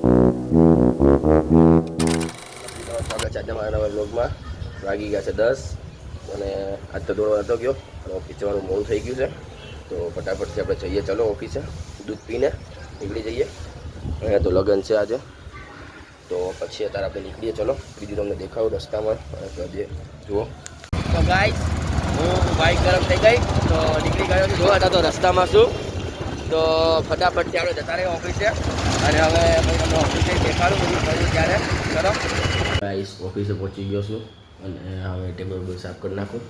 સ્વાગત છે આજના મારા નવા વ્લોગમાં. વાગી ગયા છે 10 અને આજ તો દોડવા નતો ગયો અને ઓફિસ જવાનું મોડું થઈ ગયું છે. તો ફટાફટથી આપણે જઈએ, ચલો ઓફિસે દૂધ પીને નીકળી જઈએ. અહીંયા તો લગ્ન છે આજે, તો પછી અત્યારે આપણે નીકળીએ. ચલો બીજું તમને દેખાડું રસ્તામાં. જુઓ તો ગાઈસ, હું બાઇક ગરમ થઈ ગઈ તો નીકળી ગયો છું. જોવા તો રસ્તામાં શું, તો ફટાફટથી આપણે જતા રહીએ ઓફિસે. અને હવે તમને ઓફિસે દેખાડું બધું કર્યું ત્યારે. ચલો ગાઈસ, ઓફિસે પહોંચી ગયો છું અને હવે ટેબલ બધું સાફ કરી નાખું.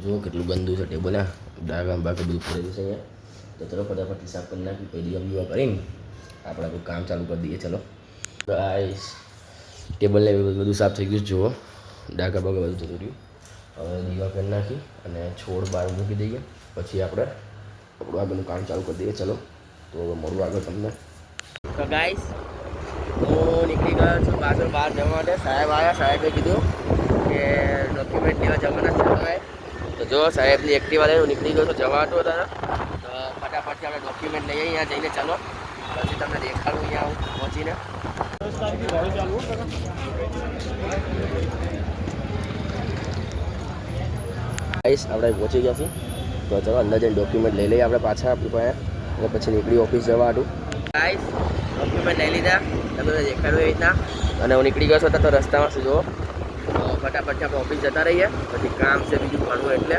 જુઓ કેટલું ગંદુ છે ટેબલ. આ ડાઘા બાકી બધું પડેલું છે અહીંયા. તો ચલો ફટાફટથી સાફ કરી નાખી. પછી દીવા કરીને આપણે આપણું કામ ચાલુ કરી દઈએ. ચલો ગાઈસ, ટેબલને બધું સાફ થઈ ગયું. જુઓ ડાઘા બાઘા બધું થતું રહ્યું. હવે દીવા કરી નાખી અને છોડ બહાર મૂકી દઈએ. પછી આપણે આપણું આગળનું કામ ચાલુ કરી દઈએ. ચલો તો મળું આગળ તમને. તો ગાઈસ, હું નીકળી ગયો છું પાછળ બહાર જવા માટે. સાહેબ આવ્યા, સાહેબે કીધું કે ડોક્યુમેન્ટ લેવા જવાના છે હવે. તો જો સાહેબની એક્ટિવા લઈને હું નીકળી ગયો છું જવા હતો તારા. તો ફટાફટથી આપણે ડોક્યુમેન્ટ લઈએ અહીંયા જઈને. ચાલો પછી તમને દેખાડું અહીંયા હું પહોંચીને. ગાઈસ, આપણે પહોંચી ગયા છીએ. તો ચલો અંદર જઈને ડોક્યુમેન્ટ લઈ લઈએ આપણે પાછા આપણી પાસે અને પછી નીકળી ઓફિસ જવા હતું. ગાઈસ, ડોક્યુમેન્ટ લઈ લીધા, તમને દેખાડું એ રીતના. અને હું નીકળી ગયો છું તો રસ્તામાં શું જુઓ. ફટાફટથી આપણે ઓફિસ જતા રહીએ, પછી કામ છે બીજું ઘણું એટલે.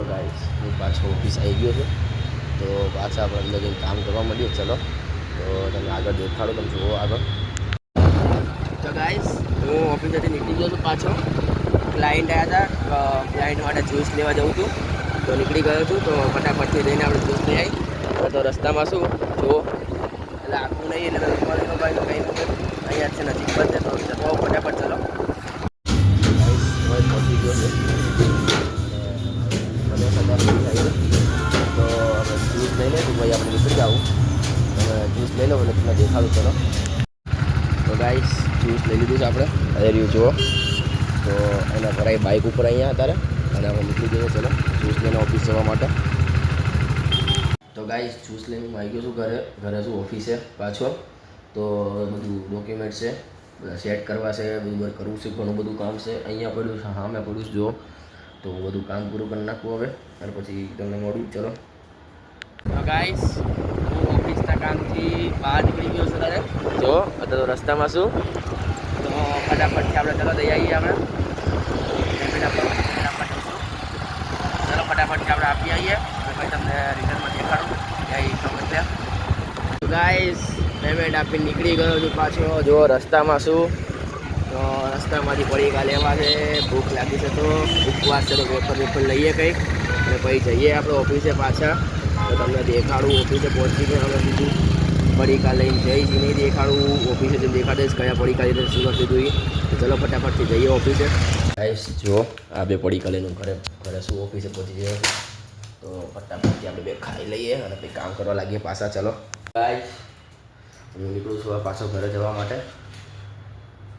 ગાઈસ, હું પાછો ઓફિસ આવી ગયો છું. તો પાછા આપણે અંદર જઈને કામ કરવા માંડીએ. ચલો તો તમે આગળ દેખાડો, તમે જુઓ આગળ. તો ગાઈસ, હું ઓફિસેથી નીકળી ગયો છું પાછો. ક્લાયન્ટ આવ્યા હતા, ક્લાયન્ટ માટે જ્યુસ લેવા જવું છું. તો નીકળી ગયો છું. તો ફટાફટથી જઈને આપણે જ્યુસ લઈ આવી. તો રસ્તામાં શું જુઓ, એટલે આખું નહીં એટલે કંઈ અહીંયા છે નજીક પર છે. તો ફટાફટ ચલો. હવે પહોંચી ગયો છે તો હવે જ્યુસ લઈ લઈશું. ભાઈ આપણે નીકળી જાઉં. હવે જ્યુસ લઈ લો અને તમને દેખાડું. ચલો તો ગાઈસ, જ્યુસ લઈ લીધું છે આપણે. હવે રહ્યું જુઓ. તો એના ભરાઈ બાઇક ઉપર અહીંયા અત્યારે અને હવે નીકળી જઈએ. ચલો જ્યુસ લઈને ઓફિસ જવા માટે. તો ગાઈસ, જ્યુસ લઈને હું આવી ગયો છું ઘરે છું ઓફિસે પાછો. તો બધું ડોક્યુમેન્ટ છે બધા સેટ કરવા છે, બધું કરવું છે, ઘણું બધું કામ છે. અહીંયા પડ્યું છે, હા મેં પડ્યું છે જુઓ. તો બધું કામ પૂરું કરી નાખવું હવે અને પછી તમને મળું. ચલો તો ગાઈસ, હું ઓફિસના કામથી બહાર નીકળી ગયો છું ત્યારે. જો અત્યારે તો રસ્તામાં શું, તો ફટાફટથી આપણે ચલો દઈ આવીએ. આપણે ચલો ફટાફટથી આપણે આપી આવીએ અને પછી તમને રિટર્નમાં દેખાડું ક્યાંય સમસ્યા. તો ગાઈસ, પેમેન્ટ આપીને નીકળી ગયો છું પાછો. જો રસ્તામાં શું, તો રસ્તામાંથી પડીકા લેવા છે. ભૂખ લાગી છે તો ઉપવાસ છે તો વેફર લઈએ કંઈક અને પછી જઈએ આપણે ઓફિસે પાછા. તો તમને દેખાડું ઓફિસે પહોંચી ગયો. હવે બીજું પડીકા લઈને જઈશ નહીં દેખાડું. ઓફિસે જઈને દેખાડીશ કયા પડીકા લીધે શું નથી. તો ચલો ફટાફટથી જઈએ ઓફિસે. ગાઈસ, જો આ બે પડીકા લઈને ઘરે શું ઓફિસે પહોંચી ગયો. તો ફટાફટથી આપણે બે ખાઈ લઈએ અને પછી કામ કરવા લાગીએ પાછા. ચલો ગાઈસ, હું નીકળું છું પાછો ઘરે જવા માટે.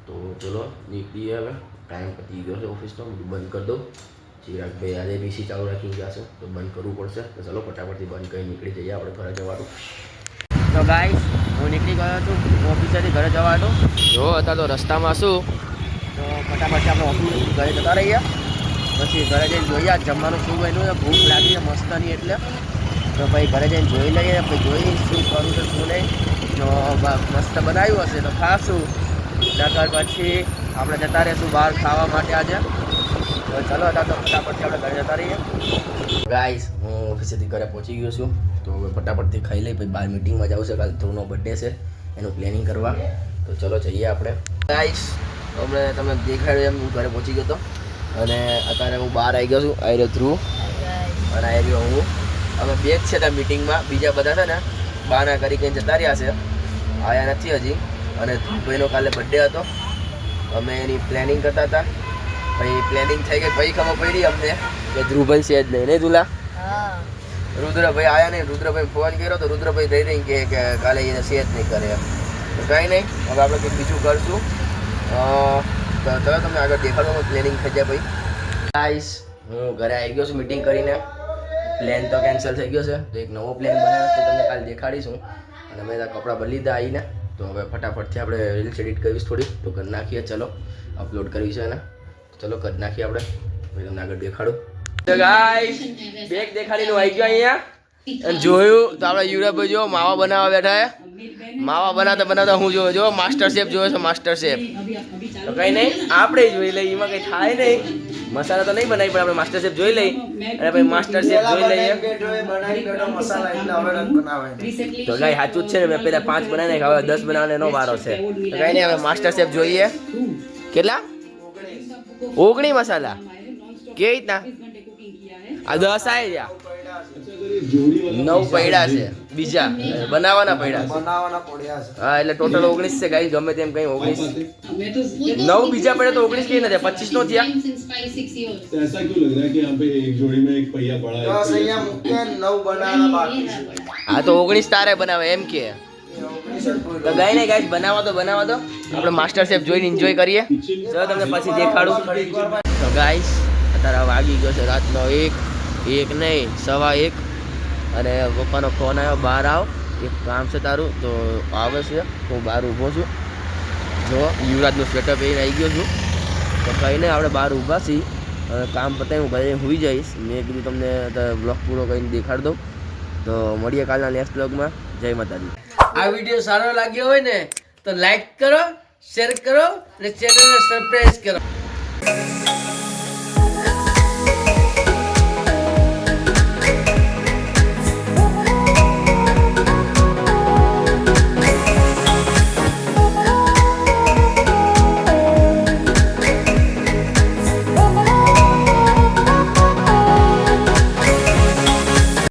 તો ચલો નીકળીએ હવે. ટાઈમ પતી ગયો છે ઓફિસનો. બધું બંધ કરી દઉં. ચિરાગભાઈ આજે પીસી ચાલુ રાખી ગયા છે તો બંધ કરવું પડશે. તો ચલો ફટાફટથી બંધ કરી નીકળી જઈએ આપણે ઘરે જવાનું. તો ગાઈસ, હું નીકળી ગયો છું ઓફિસેથી ઘરે જવાનું. જો હતા તો રસ્તામાં શું, તો ફટાફટ આપણે ઓફિસ ઘરે જતા રહીએ. પછી ઘરે જઈને જોઈએ જમવાનું શું બન્યું છે. ભૂખ લાગી છે મસ્તની એટલે. તો ભાઈ ઘરે જઈને જોઈ લઈએ, પછી જોઈ શું કરું છે શું નહીં. જો મસ્ત બનાવ્યું હશે તો ખાશું, નકર પછી આપણે જતા રહીશું બહાર ખાવા માટે આજે. તો ચલો હતા તો ફટાફટથી આપણે ઘરે જતા રહીએ. ગાઈસ, હું ઓફિસેથી ઘરે પહોંચી ગયો છું. તો હવે ફટાફટથી ખાઈ લઈ. પછી બહાર મિટિંગમાં જવું છે. કાલે ધ્રુવનો બર્થડે છે, એનું પ્લેનિંગ કરવા. તો ચલો જઈએ આપણે. ગાઈસ, હમણાં તમને દેખાડ્યું એમ હું ઘરે પહોંચી ગયો હતો અને અત્યારે હું બહાર આવી ગયો છું. આવી રહ્યો ધ્રુવ અને આવી રહ્યો હું. અમે બે જ છે ત્યાં મિટિંગમાં. બીજા બધા છે ને બહાના કરી કંઈ જતા રહ્યા છે, આવ્યા નથી હજી. અને ધ્રુવભાઈનો કાલે બર્થડે હતો. અમે એની પ્લેનિંગ કરતા હતા. પછી પ્લેનિંગ થઈ ગઈ. પછી ખબર પડી અમને કે ધ્રુવભાઈ છે જ નહીં. નહીં તુલા? રુદ્રભાઈ આવ્યા નહીં. રુદ્રભાઈ ફોન કર્યો તો રુદ્રભાઈ થઈ રહી કે કાલે એને સેજ નહીં કરે. તો કંઈ નહીં, હવે આપણે કંઈક બીજું કરશું. તો ચલો તમને આગળ દેખાડવામાં પ્લેનિંગ થઈ જાય. ભાઈ ગાઈસ, હું ઘરે આવી ગયો છું મિટિંગ કરીને. પ્લેન તો કેન્સલ થઈ ગયો છે. તો એક નવો પ્લેન બનાવ્યો છે તમને કાલે દેખાડીશું. અને મેં કપડાં બદલી દીધા આવીને. તો હવે ફટાફટથી આપણે રીલ્સ એડિટ કરીશ થોડી તો કરી નાખીએ. ચલો અપલોડ કરવી છે ને, ચલો કરી નાખીએ આપણે. હું તમને આગળ દેખાડું. તો ગાઈસ બેગ દેખાડીને આવી ગયો અહીંયા અને જોયું તો આપણે યુવરાજભાઈ જો માવા બનાવવા બેઠા છે. માવા બનાવતા બનાવતા હું જો માસ્ટર શેફ જોયો છે. માસ્ટર શેફ તો કંઈ નહીં, આપણે જોઈ લઈએ, એમાં કંઈ થાય નહીં. મસાલા તો નહીં બનાવી પણ આપણે માસ્ટર શેફ જોઈ લઈએ અને પછી માસ્ટર શેફ જોઈ લઈએ. તો ગાઈ સાચું જ છે ને, મેં પહેલાં 5 બનાવી નાખ્યા, હવે 10 બનાવવાનો એનો વારો છે. તો કંઈ નહીં, હવે માસ્ટર શેફ જોઈએ. કેટલા 19 મસાલા કે રીતના? આ 10 આવી ગયા, 9 પડ્યા છે બીજા બનાવવાના પડ્યા છે. હા એટલે ટોટલ 19 છે ગાઈ, ગમે તેમ કઈ 19 9 બીજા પડે તો 19 કઈ નથી, 25 નો થયા. ऐसा क्यों लग रहा है कि यहाँ पे एक जोड़ी में एक पहिया पड़ा है? 9 बनाना बाकी है. હા તો 19 તારે બનાવે એમ કે. તો ગાઈ નહીં ગાઈસ, બનાવવા દો આપણે માસ્ટર શેફ જોઈને એન્જોય કરીએ. ચલો તમને પછી દેખાડું. તો ગાઈસ અત્યારે વાગી ગયો છે રાતનો 1 નહીં 1:15 અને પપ્પાનો ફોન આવ્યો, બહાર આવ એક કામ છે તારું. તો આવે છે, હું બહાર ઊભો છું. જો યુવરાજનું સ્વેટર પહેરીને આવી ગયો છું. તો કંઈ નહીં, આપણે બહાર ઊભા છીએ, કામ પતાવી હું ઘરે સૂઈ જઈશ. મેં કીધું તમને બ્લોગ પૂરો કરીને દેખાડી દઉં. તો મળીએ કાલના નેક્સ્ટ બ્લોગમાં. જય માતાજી. આ વિડીયો સારો લાગ્યો હોય ને તો લાઈક કરો, શેર કરો અને ચેનલને સબસ્ક્રાઇબ કરો.